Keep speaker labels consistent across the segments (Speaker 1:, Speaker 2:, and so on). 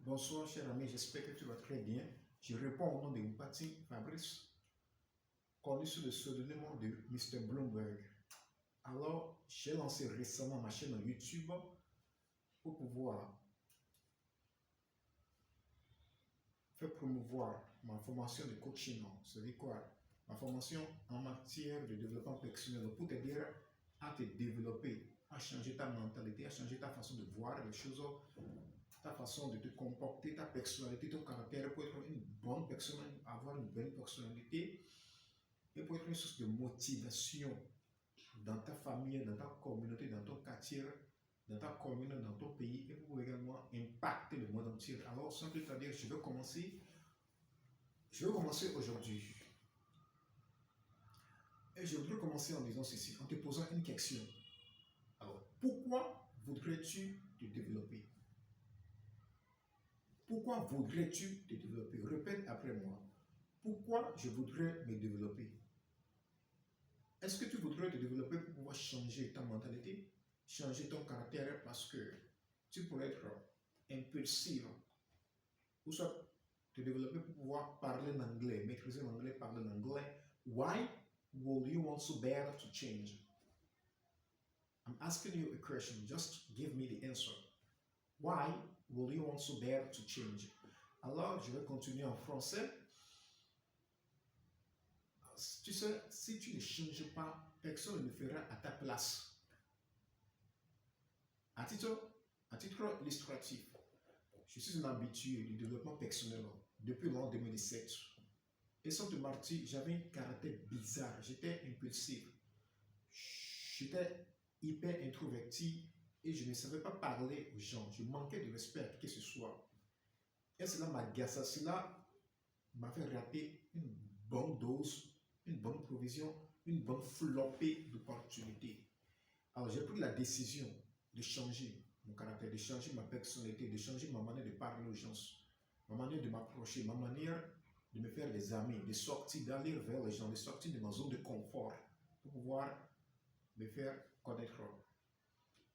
Speaker 1: Bonsoir, cher ami, j'espère que tu vas très bien. Je réponds au nom de Mpati Fabrice, connu sous le pseudonyme de Mr. Bloomberg. Alors, j'ai lancé récemment ma chaîne YouTube pour pouvoir faire promouvoir ma formation de coaching. C'est-à-dire quoi? Ma formation en matière de développement personnel pour t'aider à te développer, à changer ta mentalité, à changer ta façon de voir les choses, ta façon de te comporter, ta personnalité, ton caractère pour être une bonne personne, avoir une belle personnalité et pour être une source de motivation dans ta famille, dans ta communauté, dans ton quartier, dans ta commune, dans ton pays et pour également impacter le monde entier. Alors, sans plus tarder, je vais commencer aujourd'hui. Et je voudrais commencer en disant ceci, en te posant une question. Alors, pourquoi voudrais-tu te développer? Pourquoi voudrais-tu te développer? Répète après moi. Pourquoi je voudrais me développer? Est-ce que tu voudrais te développer pour pouvoir changer ta mentalité, changer ton caractère parce que tu pourrais être impulsif ou soit te développer pour pouvoir parler l'anglais, maîtriser l'anglais, parler l'anglais? Why will you want so bad to change? I'm asking you a question. Just give me the answer. Why will you want so bad to change? Alors, je vais continuer en français. Tu sais, si tu ne changes pas, personne ne le fera à ta place. À titre illustratif, je suis un habitué du développement personnel depuis l'an 2017. Et sans te mentir, j'avais un caractère bizarre. J'étais impulsif. J'étais hyper introverti et je ne savais pas parler aux gens. Je manquais de respect à qui que ce soit. Et cela m'agaçait. Cela m'a fait rater une bonne dose, une bonne provision, une bonne flopée d'opportunités. Alors j'ai pris la décision de changer mon caractère, de changer ma personnalité, de changer ma manière de parler aux gens, ma manière de m'approcher, ma manière de me faire des amis, de sortir, d'aller vers les gens, de sortir de ma zone de confort pour pouvoir me faire connaître.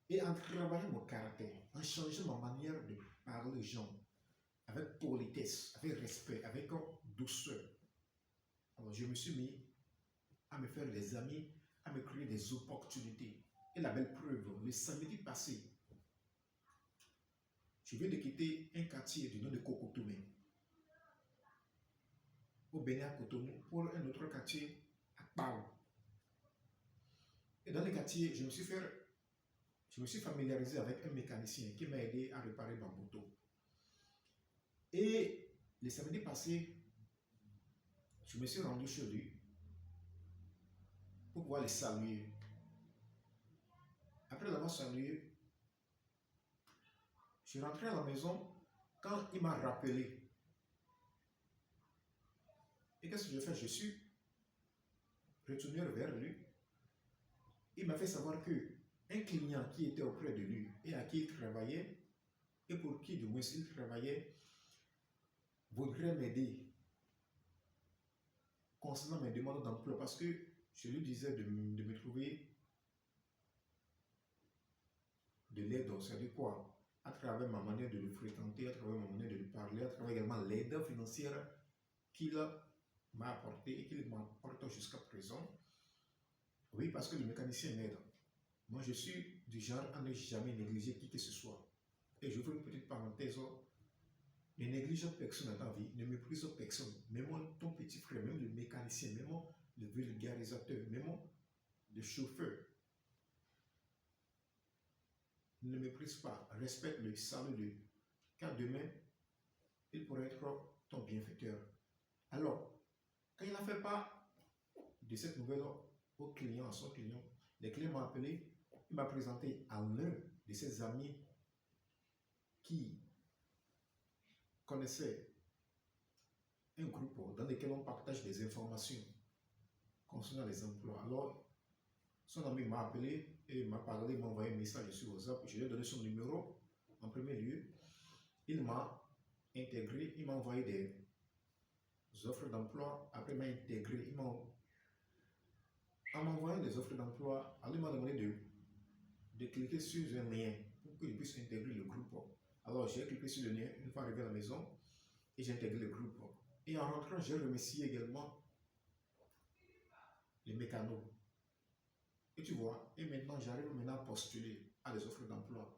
Speaker 1: Et en travaillant mon caractère, en changeant ma manière de parler aux gens, avec politesse, avec respect, avec douceur, alors je me suis mis à me faire des amis, à me créer des opportunités. Et la belle preuve, le samedi passé, je viens de quitter un quartier du nom de Kokotoumé, au Bénin à Cotonou, pour un autre quartier à Pau. Et dans le quartier, je me suis familiarisé avec un mécanicien qui m'a aidé à réparer ma moto. Et le samedi passé, je me suis rendu chez lui pour pouvoir le saluer. Après l'avoir salué, je suis rentré à la maison quand il m'a rappelé. Et qu'est-ce que je fais? Je suis retourné vers lui. Il m'a fait savoir que un client qui était auprès de lui et à qui il travaillait, et pour qui du moins il travaillait, voudrait m'aider concernant mes demandes d'emploi parce que je lui disais de me trouver de l'aide, c'est-à-dire quoi? À travers ma manière de le fréquenter, à travers ma manière de lui parler, à travers également l'aide financière qu'il m'a apporté et qu'il m'apporte jusqu'à présent. Oui, parce que le mécanicien m'aide. Moi, je suis du genre à ne jamais négliger qui que ce soit. Et je veux une petite parenthèse. Ne néglige personne dans ta vie, ne méprise personne. Même ton petit frère, même le mécanicien, même le vulgarisateur, même le chauffeur. Ne le méprise pas, respecte-le, salue-le. Car demain, il pourrait être ton bienfaiteur. Alors, quand il n'a fait part de cette nouvelle au client, à son client, le client m'a appelé, il m'a présenté à l'un de ses amis qui connaissait un groupe dans lequel on partage des informations concernant les emplois. Alors, son ami m'a appelé et m'a parlé, m'a envoyé un message sur WhatsApp. Je lui ai donné son numéro en premier lieu. Il m'a intégré, il m'a envoyé des offres d'emploi. Après, il m'a intégré, en m'envoyant des offres d'emploi, il m'a demandé de cliquer sur un lien pour que je puisse intégrer le groupe. Alors, j'ai cliqué sur le lien une fois arrivé à la maison et j'ai intégré le groupe. Et en rentrant, j'ai remercié également les mécanos. Et tu vois, et maintenant, j'arrive maintenant à postuler à des offres d'emploi.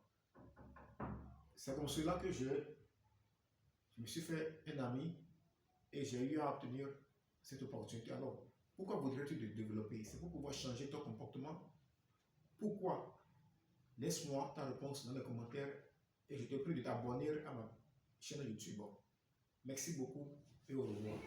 Speaker 1: C'est comme cela que je me suis fait un ami et j'ai eu à obtenir cette opportunité. Alors, pourquoi voudrais-tu te développer? C'est pour pouvoir changer ton comportement. Pourquoi? Laisse-moi ta réponse dans les commentaires et je te prie de t'abonner à ma chaîne YouTube. Merci beaucoup et au revoir.